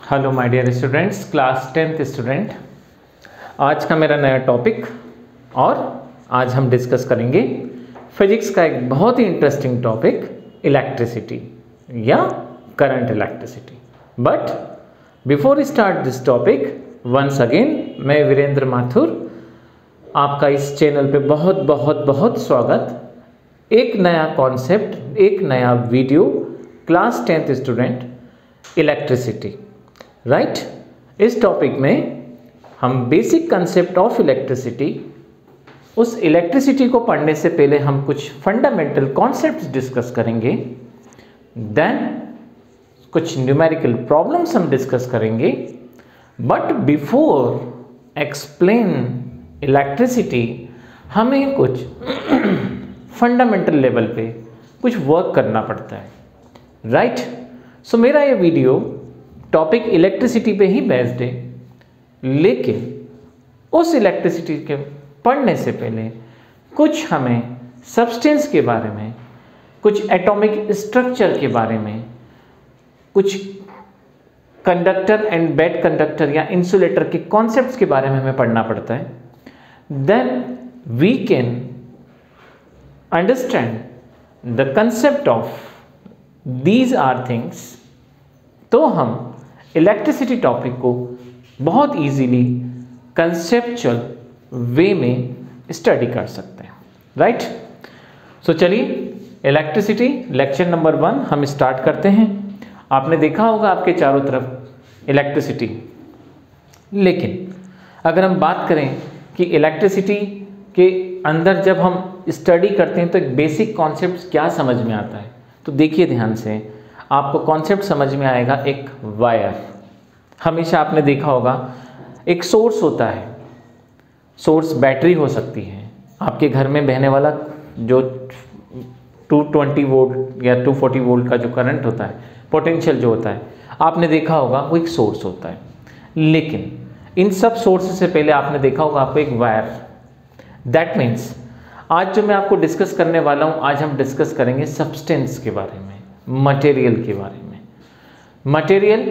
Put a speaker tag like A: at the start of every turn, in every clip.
A: Hello my dear students, class 10th student. आज का मेरा नया टॉपिक और आज हम डिस्कस करेंगे फिजिक्स का एक बहुत ही इंटरेस्टिंग टॉपिक, इलेक्ट्रिसिटी या current electricity. But before start this topic, once again मैं वीरेंद्र माथुर आपका इस चैनल पे बहुत बहुत बहुत स्वागत। एक नया कॉन्सेप्ट, एक नया video, class 10th student, electricity, right. इस टॉपिक में हम बेसिक कंसेप्ट ऑफ इलेक्ट्रिसिटी, उस इलेक्ट्रिसिटी को पढ़ने से पहले हम कुछ फंडामेंटल कॉन्सेप्ट्स डिस्कस करेंगे, देन कुछ न्यूमेरिकल प्रॉब्लम्स हम डिस्कस करेंगे। बट बिफोर एक्सप्लेन इलेक्ट्रिसिटी हमें कुछ फंडामेंटल लेवल पे कुछ वर्क करना पड़ता है, राइट। सो मेरा ये वीडियो टॉपिक इलेक्ट्रिसिटी पे ही बेस्ड है, लेकिन उस इलेक्ट्रिसिटी के पढ़ने से पहले कुछ हमें सब्सटेंस के बारे में, कुछ एटॉमिक स्ट्रक्चर के बारे में, कुछ कंडक्टर एंड बैड कंडक्टर या इंसुलेटर के कॉन्सेप्ट्स के बारे में हमें पढ़ना पड़ता है। Then we can understand the concept of these are things, तो हम इलेक्ट्रिसिटी टॉपिक को बहुत इजीली कंसेप्चुअल वे में स्टडी कर सकते हैं, राइट। सो चलिए इलेक्ट्रिसिटी लेक्चर नंबर 1 हम स्टार्ट करते हैं। आपने देखा होगा आपके चारों तरफ इलेक्ट्रिसिटी, लेकिन अगर हम बात करें कि इलेक्ट्रिसिटी के अंदर जब हम स्टडी करते हैं तो एक बेसिक कॉन्सेप्ट क्या समझ में आता है, तो देखिए ध्यान से, आपको कॉन्सेप्ट समझ में आएगा। एक वायर, हमेशा आपने देखा होगा एक सोर्स होता है, सोर्स बैटरी हो सकती है, आपके घर में बहने वाला जो 220 वोल्ट या 240 वोल्ट का जो करंट होता है, पोटेंशियल जो होता है, आपने देखा होगा वो एक सोर्स होता है। लेकिन इन सब सोर्स से पहले आपने देखा होगा आपको एक वायर। दैट मीन्स आज जो मैं आपको डिस्कस करने वाला हूँ, आज हम डिस्कस करेंगे सब्सटेंस के बारे में, मटेरियल के बारे में। मटेरियल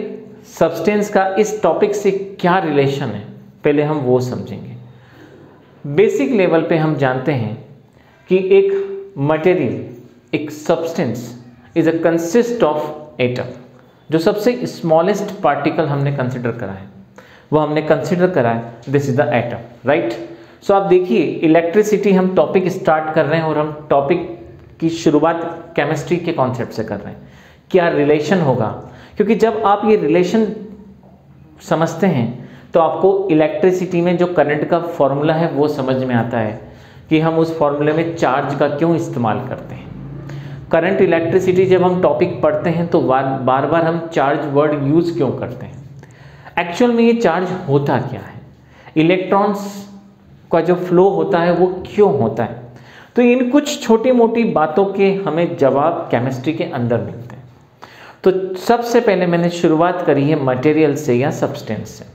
A: सब्सटेंस का इस टॉपिक से क्या रिलेशन है, पहले हम वो समझेंगे। बेसिक लेवल पे हम जानते हैं कि एक मटेरियल, एक substance is a consist of atom. जो सबसे स्मॉलेस्ट पार्टिकल हमने कंसिडर करा है, वो हमने कंसिडर करा है, this is the atom, right. So आप देखिए इलेक्ट्रिसिटी हम टॉपिक स्टार्ट कर रहे हैं और हम टॉपिक की शुरुआत केमिस्ट्री के कॉन्सेप्ट से कर रहे हैं। क्या रिलेशन होगा, क्योंकि जब आप ये रिलेशन समझते हैं तो आपको इलेक्ट्रिसिटी में जो करंट का फॉर्मूला है वो समझ में आता है कि हम उस फॉर्मूले में चार्ज का क्यों इस्तेमाल करते हैं। करंट इलेक्ट्रिसिटी जब हम टॉपिक पढ़ते हैं तो बार बार हम चार्ज वर्ड यूज़ क्यों करते हैं। एक्चुअल में ये चार्ज होता क्या है, इलेक्ट्रॉन्स का जो फ्लो होता है वो क्यों होता है, तो इन कुछ छोटी मोटी बातों के हमें जवाब केमिस्ट्री के अंदर मिलते हैं। तो सबसे पहले मैंने शुरुआत करी है मटेरियल से या सब्सटेंस से।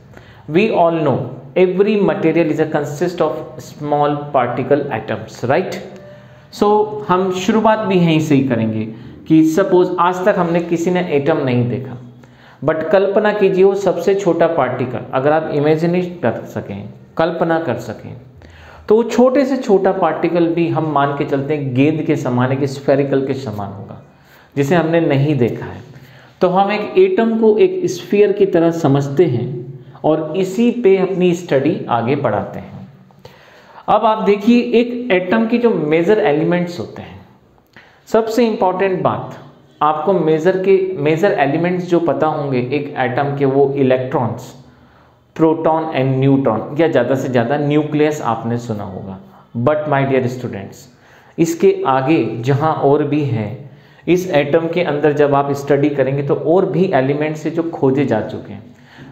A: We all know every material is a consist of small particle atoms, right. So हम शुरुआत भी यहीं से ही करेंगे कि सपोज आज तक हमने किसी ने एटम नहीं देखा, बट कल्पना कीजिए वो सबसे छोटा पार्टिकल, अगर आप इमेजिन कर सकें, कल्पना कर सकें, तो वो छोटे से छोटा पार्टिकल भी हम मान के चलते हैं गेंद के समान, एक स्फेरिकल के समान होगा, जिसे हमने नहीं देखा है। तो हम एक एटम को एक स्फीयर की तरह समझते हैं और इसी पे अपनी स्टडी आगे बढ़ाते हैं। अब आप देखिए एक एटम की जो मेजर एलिमेंट्स होते हैं, सबसे इंपॉर्टेंट बात आपको मेजर एलिमेंट्स जो पता होंगे एक एटम के, वो इलेक्ट्रॉन्स, प्रोटॉन एंड न्यूट्रॉन, या ज़्यादा से ज़्यादा न्यूक्लियस आपने सुना होगा। बट माय डियर स्टूडेंट्स, इसके आगे जहाँ और भी है, इस एटम के अंदर जब आप स्टडी करेंगे तो और भी एलिमेंट्स हैं जो खोजे जा चुके हैं।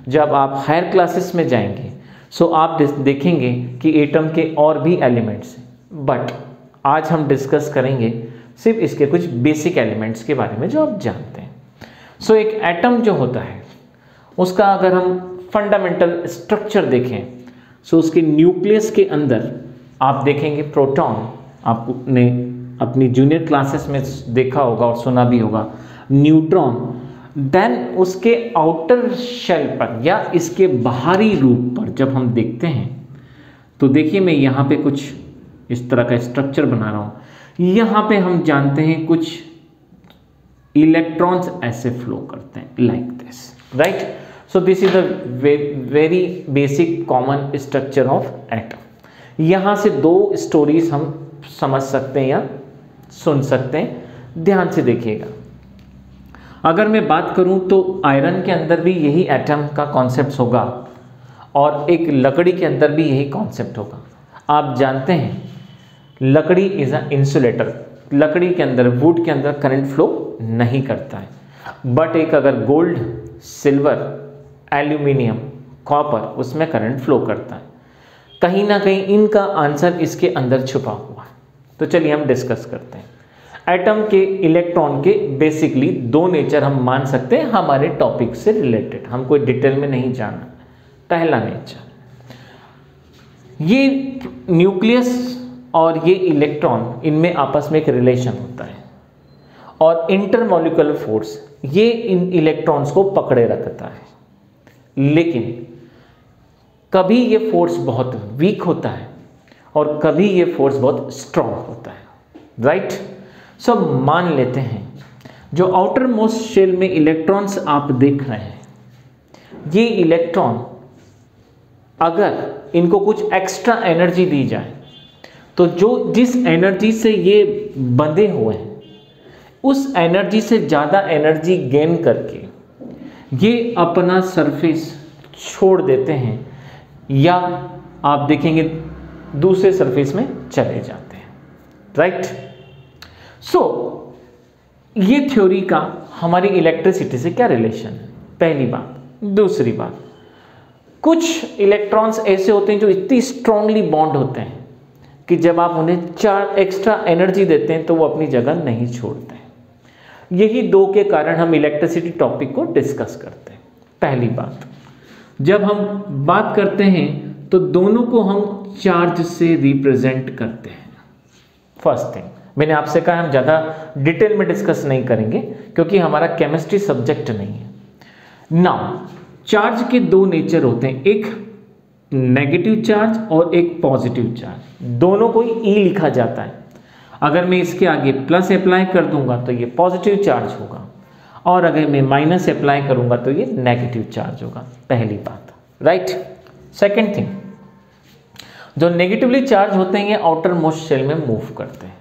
A: जब आप हायर क्लासेस में जाएंगे सो आप देखेंगे कि एटम के और भी एलिमेंट्स हैं, बट आज हम डिस्कस करेंगे सिर्फ इसके कुछ बेसिक एलिमेंट्स के बारे में जो आप जानते हैं। सो एक एटम जो होता है उसका अगर हम फंडामेंटल स्ट्रक्चर देखें, सो उसके न्यूक्लियस के अंदर आप देखेंगे प्रोटॉन, आपने अपनी जूनियर क्लासेस में देखा होगा और सुना भी होगा, न्यूट्रॉन, देन उसके आउटर शेल पर या इसके बाहरी रूप पर जब हम देखते हैं तो देखिए मैं यहाँ पे कुछ इस तरह का स्ट्रक्चर बना रहा हूँ। यहाँ पे हम जानते हैं कुछ इलेक्ट्रॉन्स ऐसे फ्लो करते हैं like this, right. So this is the very basic common structure of atom. यहाँ से दो स्टोरीज हम समझ सकते हैं या सुन सकते हैं, ध्यान से देखिएगा। अगर मैं बात करूं तो आयरन के अंदर भी यही एटम का कॉन्सेप्ट होगा और एक लकड़ी के अंदर भी यही कॉन्सेप्ट होगा। आप जानते हैं लकड़ी इज अ इंसुलेटर, लकड़ी के अंदर वुड के अंदर करंट फ्लो नहीं करता है, बट एक अगर गोल्ड, सिल्वर, एल्यूमिनियम, कॉपर उसमें करंट फ्लो करता है। कहीं ना कहीं इनका आंसर इसके अंदर छुपा हुआ है। तो चलिए हम डिस्कस करते हैं। एटम के इलेक्ट्रॉन के बेसिकली दो नेचर हम मान सकते हैं हमारे टॉपिक से रिलेटेड, हम कोई डिटेल में नहीं जाना। पहला नेचर, ये न्यूक्लियस और ये इलेक्ट्रॉन इनमें आपस में एक रिलेशन होता है और इंटरमॉलिक्यूलर फोर्स ये इन इलेक्ट्रॉन्स को पकड़े रखता है, लेकिन कभी ये फोर्स बहुत वीक होता है और कभी ये फोर्स बहुत स्ट्रॉन्ग होता है, राइट। सो मान लेते हैं जो आउटर मोस्ट शेल में इलेक्ट्रॉन्स आप देख रहे हैं, ये इलेक्ट्रॉन अगर इनको कुछ एक्स्ट्रा एनर्जी दी जाए तो जिस एनर्जी से ये बंधे हुए हैं उस एनर्जी से ज़्यादा एनर्जी गेन करके ये अपना सरफेस छोड़ देते हैं या आप देखेंगे दूसरे सरफेस में चले जाते हैं, राइट। सो ये थ्योरी का हमारी इलेक्ट्रिसिटी से क्या रिलेशन है, पहली बात। दूसरी बात, कुछ इलेक्ट्रॉन्स ऐसे होते हैं जो इतनी स्ट्रांगली बॉन्ड होते हैं कि जब आप उन्हें चार एक्स्ट्रा एनर्जी देते हैं तो वो अपनी जगह नहीं छोड़ते हैं। यही दो के कारण हम इलेक्ट्रिसिटी टॉपिक को डिस्कस करते हैं। पहली बात, जब हम बात करते हैं तो दोनों को हम चार्ज से रिप्रेजेंट करते हैं। फर्स्ट थिंग, मैंने आपसे कहा हम ज़्यादा डिटेल में डिस्कस नहीं करेंगे क्योंकि हमारा केमिस्ट्री सब्जेक्ट नहीं है। नाउ चार्ज के दो नेचर होते हैं, एक नेगेटिव चार्ज और एक पॉजिटिव चार्ज। दोनों को ई लिखा जाता है। अगर मैं इसके आगे प्लस अप्लाई कर दूंगा तो ये पॉजिटिव चार्ज होगा और अगर मैं माइनस अप्लाई करूंगा तो ये नेगेटिव चार्ज होगा। पहली बात, राइट। सेकंड थिंग, जो नेगेटिवली चार्ज होते हैं ये आउटर मोस्ट शेल में मूव करते हैं।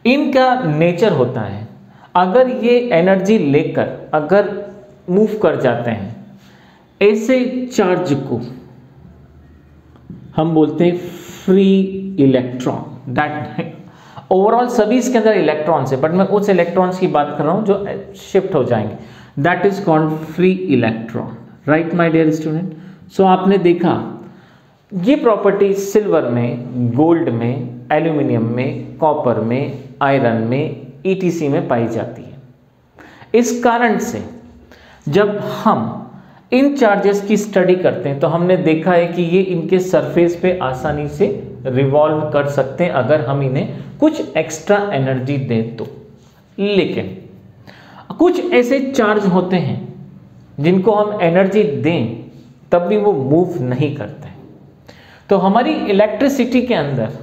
A: इनका नेचर होता है अगर ये एनर्जी लेकर अगर मूव कर जाते हैं, ऐसे चार्ज को हम बोलते हैं फ्री इलेक्ट्रॉन। दैट ओवरऑल सभी इसके अंदर इलेक्ट्रॉन्स है, बट मैं उस इलेक्ट्रॉन्स की बात कर रहा हूं जो शिफ्ट हो जाएंगे। That is called free electron, right my dear student. So आपने देखा ये प्रॉपर्टी सिल्वर में, गोल्ड में, एल्यूमिनियम में, कॉपर में, आयरन में, ईटीसी में पाई जाती है। इस कारण से जब हम इन चार्जेस की स्टडी करते हैं तो हमने देखा है कि ये इनके सरफेस पे आसानी से रिवॉल्व कर सकते हैं अगर हम इन्हें कुछ एक्स्ट्रा एनर्जी दें तो। लेकिन कुछ ऐसे चार्ज होते हैं जिनको हम एनर्जी दें तब भी वो मूव नहीं करते। तो हमारी इलेक्ट्रिसिटी के अंदर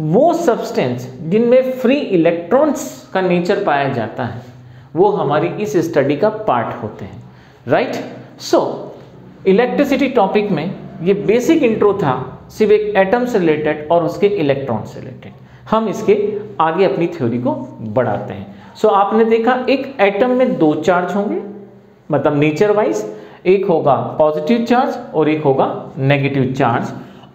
A: वो सब्सटेंस जिनमें फ्री इलेक्ट्रॉन्स का नेचर पाया जाता है वो हमारी इस स्टडी का पार्ट होते हैं, राइट। सो इलेक्ट्रिसिटी टॉपिक में ये बेसिक इंट्रो था, सिर्फ एक एटम से रिलेटेड और उसके इलेक्ट्रॉन से रिलेटेड। हम इसके आगे अपनी थ्योरी को बढ़ाते हैं। सो आपने देखा एक एटम में दो चार्ज होंगे, मतलब नेचर वाइज, एक होगा पॉजिटिव चार्ज और एक होगा नेगेटिव चार्ज,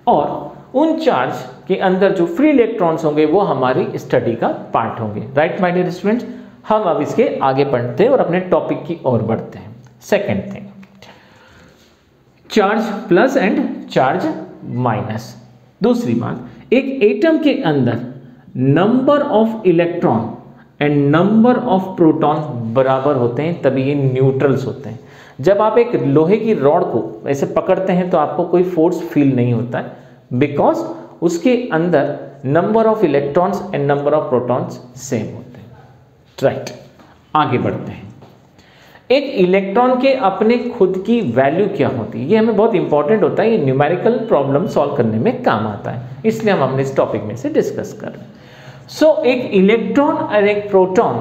A: और उन चार्ज के अंदर जो फ्री इलेक्ट्रॉन्स होंगे वो हमारी स्टडी का पार्ट होंगे, राइट माय डियर स्टूडेंट्स। हम अब इसके आगे बढ़ते हैं और अपने टॉपिक की ओर बढ़ते हैं। Second thing, charge plus and charge minus. दूसरी बात, एक एटम के अंदर number of electron and number of proton बराबर होते हैं तभी ये न्यूट्रल्स होते हैं। जब आप एक लोहे की रॉड को ऐसे पकड़ते हैं तो आपको कोई फोर्स फील नहीं होता है, बिकॉज उसके अंदर number of electrons and number of protons same होते हैं, राइट। आगे बढ़ते हैं। एक इलेक्ट्रॉन के अपने खुद की वैल्यू क्या होती है, ये हमें बहुत इंपॉर्टेंट होता है, ये न्यूमेरिकल प्रॉब्लम सॉल्व करने में काम आता है, इसलिए हम अपने इस टॉपिक में से डिस्कस कर रहे हैं। सो एक इलेक्ट्रॉन और एक प्रोटॉन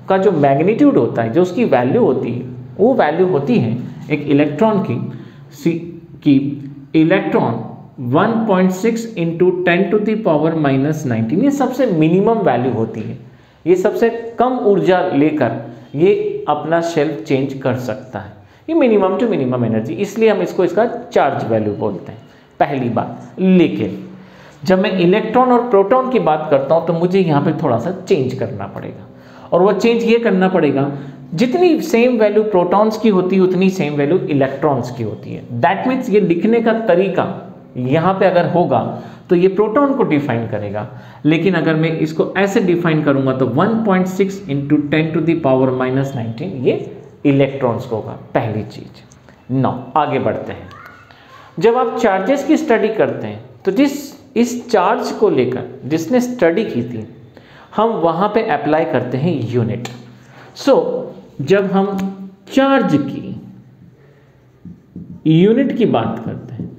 A: का जो मैग्नीट्यूड होता है, जो उसकी वैल्यू होती है, वो वैल्यू होती है एक इलेक्ट्रॉन की इलेक्ट्रॉन 1.6 इंटू 10⁻⁻⁹, ये सबसे मिनिमम वैल्यू होती है, ये सबसे कम ऊर्जा लेकर ये अपना शेल्फ चेंज कर सकता है, ये मिनिमम टू मिनिमम एनर्जी, इसलिए हम इसको इसका चार्ज वैल्यू बोलते हैं, पहली बात। लेकिन जब मैं इलेक्ट्रॉन और प्रोटॉन की बात करता हूं तो मुझे यहाँ पे थोड़ा सा चेंज करना पड़ेगा, और वो चेंज ये करना पड़ेगा, जितनी सेम वैल्यू प्रोटॉन्स की होती है उतनी सेम वैल्यू इलेक्ट्रॉन्स की होती है। दैट मीन्स ये लिखने का तरीका यहाँ पे अगर होगा तो ये प्रोटॉन को डिफाइन करेगा, लेकिन अगर मैं इसको ऐसे डिफाइन करूंगा तो 1.6 इंटू 10⁻⁻⁹ ये इलेक्ट्रॉन्स को होगा, पहली चीज। नौ आगे बढ़ते हैं। जब आप चार्जेस की स्टडी करते हैं तो इस चार्ज को लेकर जिसने स्टडी की थी, हम वहां पे अप्लाई करते हैं यूनिट। सो जब हम चार्ज की यूनिट की बात करते हैं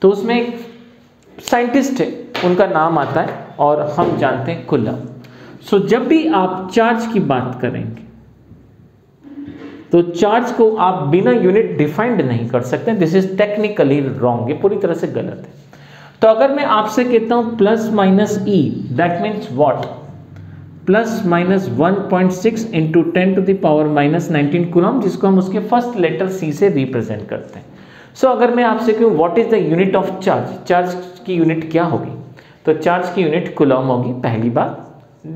A: तो उसमें एक साइंटिस्ट है, उनका नाम आता है और हम जानते हैं कूलम। सो जब भी आप चार्ज की बात करेंगे तो चार्ज को आप बिना यूनिट डिफाइंड नहीं कर सकते, दिस इज टेक्निकली रॉन्ग, ये पूरी तरह से गलत है। तो अगर मैं आपसे कहता हूं plus minus E, that means what, plus minus 1.6 into 10⁻⁻⁹ coulomb, जिसको हम उसके फर्स्ट लेटर सी से रिप्रेजेंट करते हैं। सो अगर मैं आपसे कहूँ what is the unit of charge, charge की यूनिट क्या होगी, तो चार्ज की यूनिट कूलम होगी, पहली बात।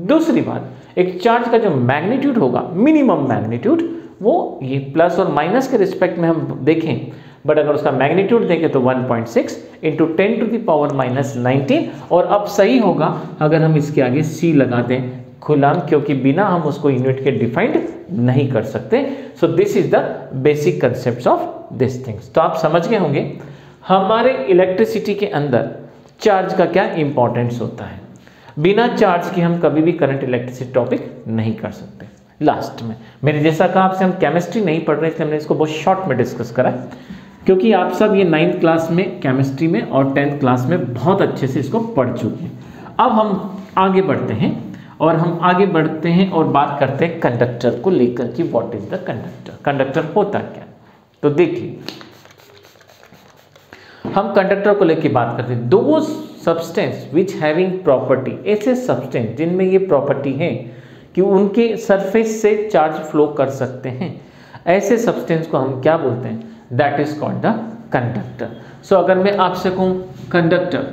A: दूसरी बात, एक चार्ज का जो मैग्नीट्यूड होगा, मिनिमम मैग्नीट्यूड, वो ये प्लस और माइनस के रिस्पेक्ट में हम देखें, बट अगर उसका मैग्नीट्यूड देखें तो 1.6 इंटू 10⁻⁻⁹, और अब सही होगा अगर हम इसके आगे सी लगा दें, कूलम, क्योंकि बिना हम उसको यूनिट के डिफाइंड नहीं कर सकते। So this is the basic concept of this things. तो आप समझ गए होंगे हमारे इलेक्ट्रिसिटी के अंदर चार्ज का क्या इंपॉर्टेंस होता है। बिना चार्ज के हम कभी भी करंट इलेक्ट्रिसिटी टॉपिक नहीं कर सकते। लास्ट में मैंने जैसा कहा आपसे हम केमिस्ट्री नहीं पढ़ रहे, इसलिए हमने इसको बहुत शॉर्ट में डिस्कस करा, क्योंकि आप सब ये 9th क्लास में केमिस्ट्री में और 10th क्लास में बहुत अच्छे से इसको पढ़ चुके हैं। अब हम आगे बढ़ते हैं और बात करते हैं कंडक्टर को लेकर कि what is the conductor, conductor होता क्या। तो देखिए हम कंडक्टर को लेकर बात करते हैं, दो सब्सटेंस विच हैविंग प्रॉपर्टी, ऐसे सब्सटेंस जिनमें ये प्रॉपर्टी है कि उनके सरफेस से चार्ज फ्लो कर सकते हैं, ऐसे सब्सटेंस को हम क्या बोलते हैं, that is called the conductor. So अगर मैं आपसे कहूं कंडक्टर,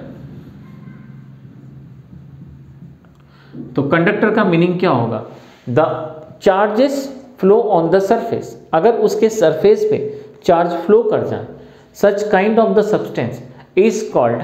A: तो कंडक्टर का मीनिंग क्या होगा, the charges flow on the surface, अगर उसके सरफेस पे चार्ज फ्लो कर जाए, such kind of the substance is called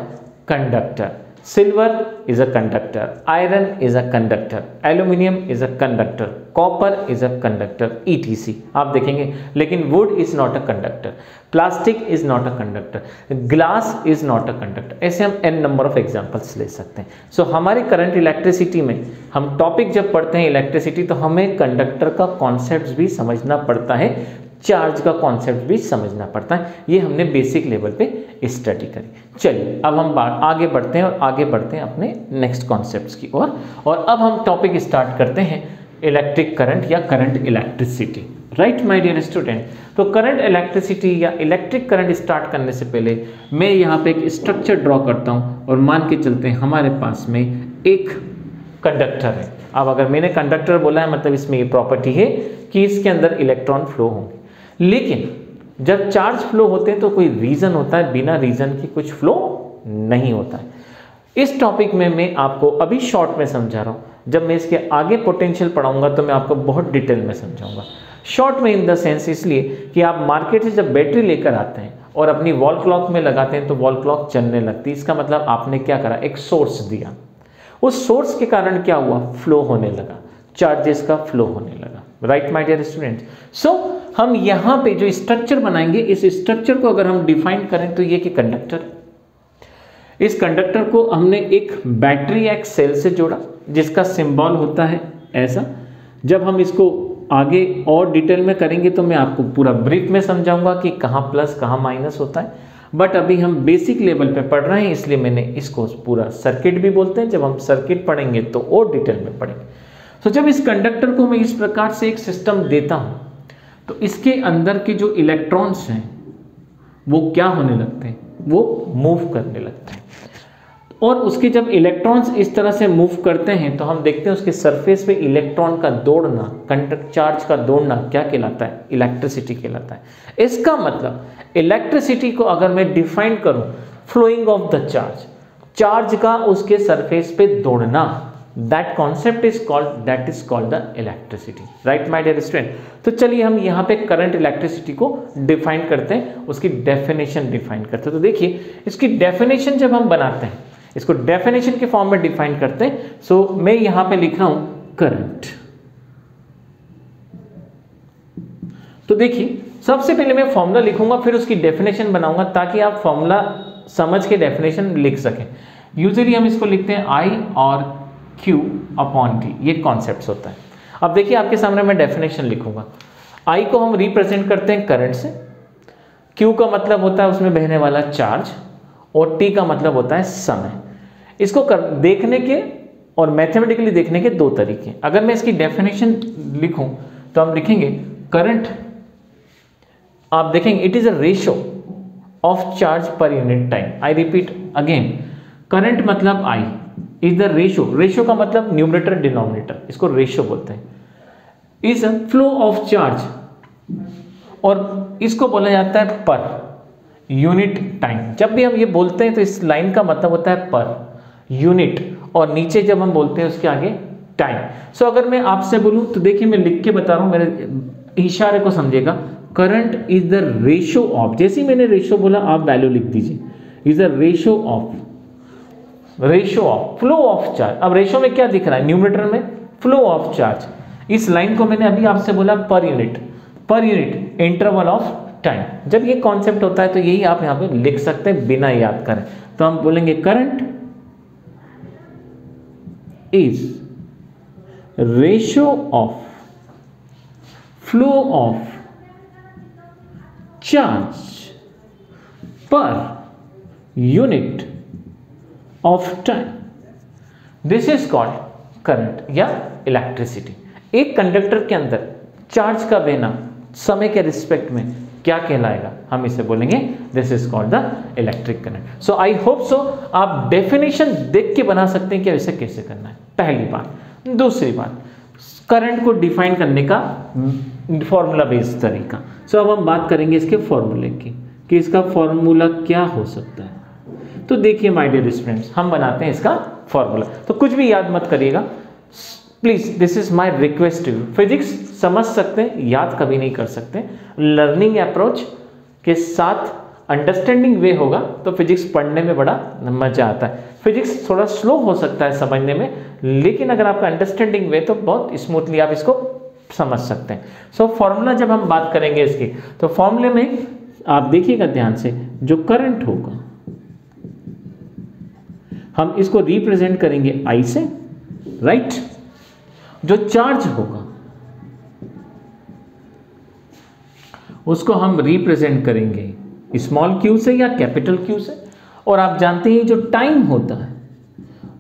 A: conductor. Silver is a conductor, iron is a conductor, aluminium is a conductor, copper is a conductor, etc आप देखेंगे। लेकिन would is not a conductor, plastic is not a conductor, glass is not a conductor, ऐसे हम n number of examples ले सकते हैं। सो हमारे current electricity में हम टॉपिक जब पढ़ते हैं इलेक्ट्रिसिटी, तो हमें कंडक्टर का कॉन्सेप्ट भी समझना पड़ता है, चार्ज का कॉन्सेप्ट भी समझना पड़ता है, ये हमने बेसिक लेवल पे स्टडी करी। चलिए अब हम आगे बढ़ते हैं अपने नेक्स्ट कॉन्सेप्ट्स की ओर, और अब हम टॉपिक स्टार्ट करते हैं इलेक्ट्रिक करंट या current electricity. Right my dear student, तो करंट इलेक्ट्रिसिटी या इलेक्ट्रिक करंट स्टार्ट करने से पहले मैं यहाँ पे एक स्ट्रक्चर ड्रॉ करता हूँ, और मान के चलते हैं हमारे पास में एक कंडक्टर है। अब अगर मैंने कंडक्टर बोला है मतलब इसमें ये प्रॉपर्टी है कि इसके अंदर इलेक्ट्रॉन फ्लो होंगे, लेकिन जब चार्ज फ्लो होते हैं तो कोई रीजन होता है, बिना रीजन के कुछ फ्लो नहीं होता है। इस टॉपिक में मैं आपको अभी शॉर्ट में समझा रहा हूँ, जब मैं इसके आगे पोटेंशियल पढ़ाऊंगा तो मैं आपको बहुत डिटेल में समझाऊंगा। शॉर्ट में इन द सेंस इसलिए कि आप मार्केट से जब बैटरी लेकर आते हैं और अपनी वॉल क्लॉक में लगाते हैं तो वॉल क्लॉक चलने लगती है, इसका मतलब आपने क्या करा, एक सोर्स दिया, उस सोर्स के कारण क्या हुआ, फ्लो होने लगा, चार्जेस का फ्लो होने लगा। राइट माय डियर स्टूडेंट्स, सो हम यहाँ पे जो स्ट्रक्चर बनाएंगे, इस स्ट्रक्चर को अगर हम डिफाइन करें तो ये कि कंडक्टर, इस कंडक्टर को हमने एक बैटरी या एक सेल से जोड़ा जिसका सिंबल होता है ऐसा। जब हम इसको आगे और डिटेल में करेंगे तो मैं आपको पूरा ब्रीफ में समझाऊंगा कि कहाँ प्लस कहाँ माइनस होता है, बट अभी हम बेसिक लेवल पे पढ़ रहे हैं इसलिए मैंने इसको पूरा सर्किट भी बोलते हैं। जब हम सर्किट पढ़ेंगे तो और डिटेल में पढ़ेंगे। तो जब इस कंडक्टर को मैं इस प्रकार से एक सिस्टम देता हूँ तो इसके अंदर के जो इलेक्ट्रॉन्स हैं वो क्या होने लगते हैं, वो मूव करने लगते हैं। और उसके जब इलेक्ट्रॉन्स इस तरह से मूव करते हैं तो हम देखते हैं उसके सरफेस पे इलेक्ट्रॉन का दौड़ना, कंडक्ट चार्ज का दौड़ना क्या कहलाता है, इलेक्ट्रिसिटी कहलाता है। इसका मतलब इलेक्ट्रिसिटी को अगर मैं डिफाइन करूं, flowing of the charge, charge का उसके सरफेस पे दौड़ना, that concept is called the electricity. Right my dear student. तो चलिए हम यहाँ पे करंट इलेक्ट्रिसिटी को डिफाइन करते हैं, उसकी डेफिनेशन डिफाइन करते हैं। तो देखिए इसकी डेफिनेशन जब हम बनाते हैं, इसको डेफिनेशन के फॉर्म में डिफाइन करते हैं। सो मैं यहां पे लिख रहा हूं करंट। तो देखिए सबसे पहले मैं फॉर्मूला लिखूंगा, फिर उसकी डेफिनेशन बनाऊंगा ताकि आप फॉर्मूला समझ के डेफिनेशन लिख सकें। यूजुअली हम इसको लिखते हैं I और Q अपॉन T, ये कॉन्सेप्ट होता है। अब देखिए आपके सामने मैं डेफिनेशन लिखूंगा। I को हम रिप्रेजेंट करते हैं करंट से, Q का मतलब होता है उसमें बहने वाला चार्ज, और T का मतलब होता है समय। इसको देखने के और मैथमेटिकली देखने के दो तरीके। अगर मैं इसकी डेफिनेशन लिखूं तो हम लिखेंगे करंट, आप देखेंगे it is a ratio of charge per unit time. I repeat again, current मतलब I is the ratio, ratio का मतलब न्यूमरेटर डिनोमिनेटर, इसको रेशियो बोलते हैं, is a flow of charge, और इसको बोला जाता है पर यूनिट टाइम। जब भी हम ये बोलते हैं तो इस लाइन का मतलब होता है पर यूनिट, और नीचे जब हम बोलते हैं उसके आगे टाइम। सो अगर मैं आपसे बोलूं तो देखिए मैं लिख के बता रहा हूं, मेरे इशारे को समझिएगा। Current is the ratio of, जैसे ही मैंने रेशियो बोला आप वैल्यू लिख दीजिए, is the ratio of flow of charge. अब रेशियो में क्या दिख रहा है, न्यूमरेटर में फ्लो ऑफ चार्ज। इस लाइन को मैंने अभी आपसे बोला per unit interval of time. जब ये कॉन्सेप्ट होता है तो यही आप यहां पे लिख सकते हैं बिना याद करें। तो हम बोलेंगे current is ratio of flow of charge per unit of time, this is called current या इलेक्ट्रिसिटी। एक कंडक्टर के अंदर चार्ज का बहना समय के रिस्पेक्ट में क्या कहलाएगा, हम इसे बोलेंगे this is called the electric current. So I hope so आप डेफिनेशन देख के बना सकते हैं कि इसे कैसे करना है, पहली बात। दूसरी बात, करंट को डिफाइन करने का फॉर्मूला बेस्ड तरीका। सो अब हम बात करेंगे इसके फॉर्मूले की कि इसका फॉर्मूला क्या हो सकता है। तो देखिए माय डियर स्टूडेंट्स, हम बनाते हैं इसका फॉर्मूला। तो कुछ भी याद मत करिएगा please, this is my request to you. Physics समझ सकते हैं, याद कभी नहीं कर सकते। लर्निंग अप्रोच के साथ अंडरस्टैंडिंग वे होगा तो फिजिक्स पढ़ने में बड़ा मजा आता है। फिजिक्स थोड़ा स्लो हो सकता है समझने में, लेकिन अगर आपका अंडरस्टैंडिंग वे तो बहुत स्मूथली आप इसको समझ सकते हैं। सो फॉर्मूला जब हम बात करेंगे इसकी, तो फॉर्मूले में आप देखिएगा ध्यान से, जो करंट होगा हम इसको रिप्रेजेंट करेंगे I से, राइट। जो चार्ज होगा उसको हम रिप्रेजेंट करेंगे स्मॉल q से या कैपिटल Q से, और आप जानते हैं जो टाइम होता है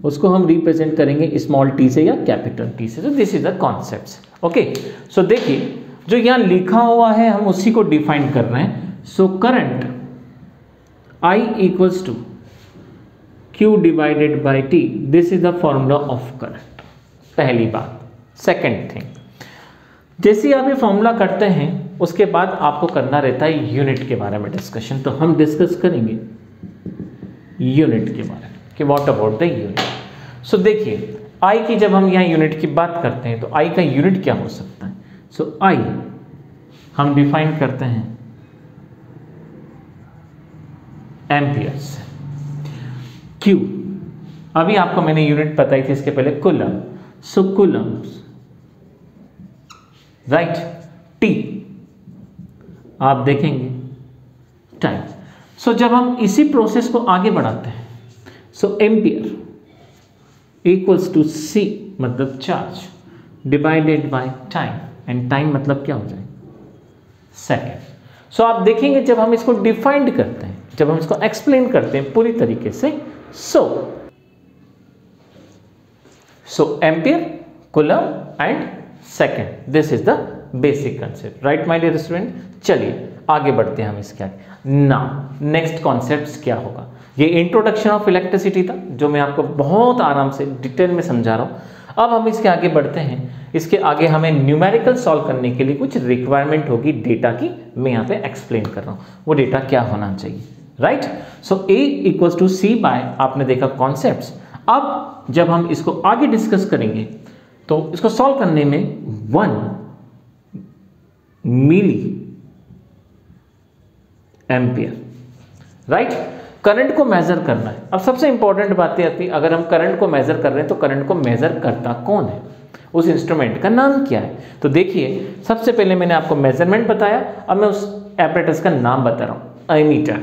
A: उसको हम रिप्रेजेंट करेंगे स्मॉल t से या कैपिटल T से। तो this is the concept. Okay, so देखिए जो यहां लिखा हुआ है हम उसी को डिफाइन कर रहे हैं। So current I equals to Q divided by T, this is the formula of current, पहली बात। सेकेंड थिंग, जैसे आप ये फॉर्मूला करते हैं उसके बाद आपको करना रहता है यूनिट के बारे में डिस्कशन। तो हम डिस्कस करेंगे यूनिट के बारे में कि व्हाट अबाउट द यूनिट। सो देखिए I की जब हम यहाँ यूनिट की बात करते हैं तो I का यूनिट क्या हो सकता है। सो I हम डिफाइन करते हैं एम्पियर से। Q अभी आपको मैंने यूनिट बताई थी इसके पहले, कूलम। सो कूलम्स, राइट। T आप देखेंगे टाइम। सो जब हम इसी प्रोसेस को आगे बढ़ाते हैं, सो एम्पियर इक्वल्स टू C मतलब charge divided by time. And time मतलब क्या हो जाएगा, सेकेंड। सो आप देखेंगे जब हम इसको डिफाइंड करते हैं, जब हम इसको एक्सप्लेन करते हैं पूरी तरीके से, so ampere, coulomb and second, this is the basic concept, right my dear student. चलिए आगे बढ़ते हैं हम इसके आगे। नाउ नेक्स्ट कॉन्सेप्ट क्या होगा, ये इंट्रोडक्शन ऑफ इलेक्ट्रिसिटी था जो मैं आपको बहुत आराम से डिटेल में समझा रहा हूँ। अब हम इसके आगे बढ़ते हैं। इसके आगे हमें न्यूमेरिकल सॉल्व करने के लिए कुछ रिक्वायरमेंट होगी डेटा की, मैं यहाँ पे एक्सप्लेन कर रहा हूँ वो डेटा क्या होना चाहिए, right. So A equals to C by, आपने देखा कॉन्सेप्ट्स। अब जब हम इसको आगे डिस्कस करेंगे तो इसको सॉल्व करने में 1 मिली एम्पियर, राइट। करंट को मेजर करना है। अब सबसे इंपॉर्टेंट बातें आती है, अगर हम करंट को मेजर कर रहे हैं तो करंट को मेजर करता कौन है, उस इंस्ट्रूमेंट का नाम क्या है। तो देखिए सबसे पहले मैंने आपको मेजरमेंट बताया, अब मैं उस एपरेटस का नाम बता रहा हूं, एमीटर।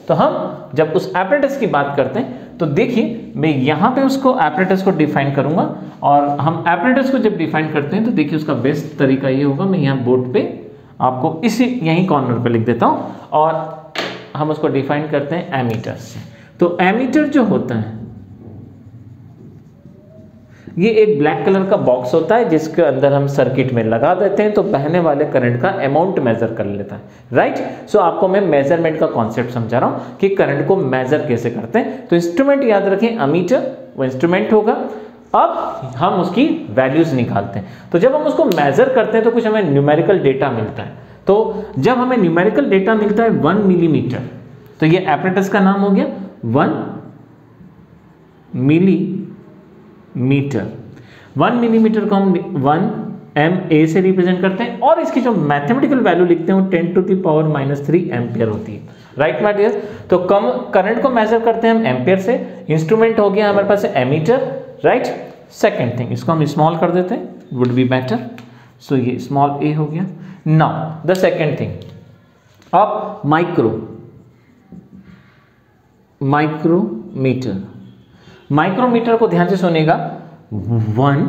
A: तो हम जब उस एपरेटस की बात करते हैं तो देखिए मैं यहां पे उसको एपरेटस को डिफाइन करूंगा, और हम एपरेटस को जब डिफाइन करते हैं तो देखिए उसका बेस्ट तरीका ये होगा, मैं यहाँ बोर्ड पे आपको इसी यहीं कॉर्नर पे लिख देता हूं, और हम उसको डिफाइन करते हैं एमीटर से। तो एमीटर जो होता है ये एक ब्लैक कलर का बॉक्स होता है जिसके अंदर हम सर्किट में लगा देते हैं तो बहने वाले करंट का अमाउंट मेजर कर लेता है, राइट। सो आपको मैं मेजरमेंट का कॉन्सेप्ट समझा रहा हूं कि करंट को मेजर कैसे करते हैं। तो इंस्ट्रूमेंट याद रखें, एमीटर वो इंस्ट्रूमेंट होगा। अब हम उसकी वैल्यूज निकालते हैं। तो जब हम उसको मेजर करते हैं तो कुछ हमें न्यूमेरिकल डेटा मिलता है। तो जब हमें न्यूमेरिकल डेटा मिलता है 1 मिलीमीटर, तो ये एपरेटस का नाम हो गया 1 मिलीमीटर। 1 मिलीमीटर को हम 1 MA से रिप्रेजेंट करते हैं, और इसकी जो मैथमेटिकल वैल्यू लिखते हैं वो 10⁻³ एम्पियर होती है, राइट माय डियर। तो कम करंट को मेजर करते हैं हम एम्पियर से। इंस्ट्रूमेंट हो गया हमारे पास एमीटर, राइट। सेकेंड थिंग, इसको हम स्मॉल कर देते हैं, वुड बी बेटर। सो ये स्मॉल a हो गया। नाउ द सेकेंड थिंग, अब माइक्रोमीटर। माइक्रोमीटर को ध्यान से सुनेगा, 1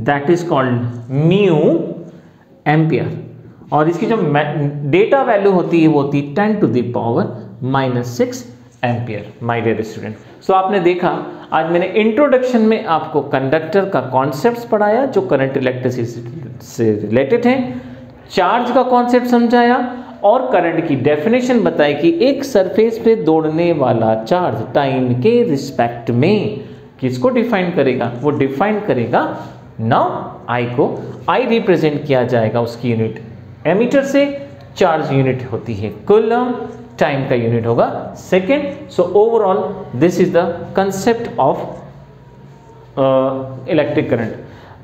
A: that is called mu ampere, और इसकी जो डेटा वैल्यू होती है वो होती है 10⁻⁻�6 ampere, my dear student. So आपने देखा आज मैंने इंट्रोडक्शन में आपको कंडक्टर का कॉन्सेप्ट्स पढ़ाया जो करंट इलेक्ट्रिसिटी से रिलेटेड है, चार्ज का कॉन्सेप्ट समझाया, और करंट की डेफिनेशन बताई कि एक सरफेस पे दौड़ने वाला चार्ज टाइम के रिस्पेक्ट में किसको डिफाइन करेगा, वो डिफाइन करेगा नाउ आई को। आई रिप्रेजेंट किया जाएगा उसकी यूनिट एमीटर से, चार्ज यूनिट होती है कूलम, टाइम का यूनिट होगा second. So overall this is the concept of electric current.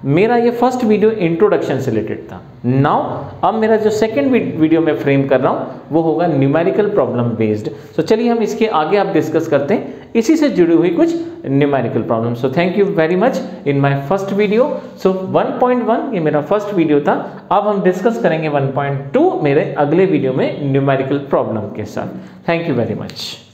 A: मेरा ये फर्स्ट वीडियो इंट्रोडक्शन से रिलेटेड था। नाउ अब मेरा जो सेकंड वीडियो में फ्रेम कर रहा हूँ वो होगा न्यूमेरिकल प्रॉब्लम बेस्ड। सो चलिए हम इसके आगे आप डिस्कस करते हैं इसी से जुड़ी हुई कुछ numerical problem. So thank you very much in my first video. So 1.1 ये मेरा फर्स्ट वीडियो था। अब हम डिस्कस करेंगे 1.2 मेरे अगले वीडियो में न्यूमेरिकल प्रॉब्लम के साथ। Thank you very much.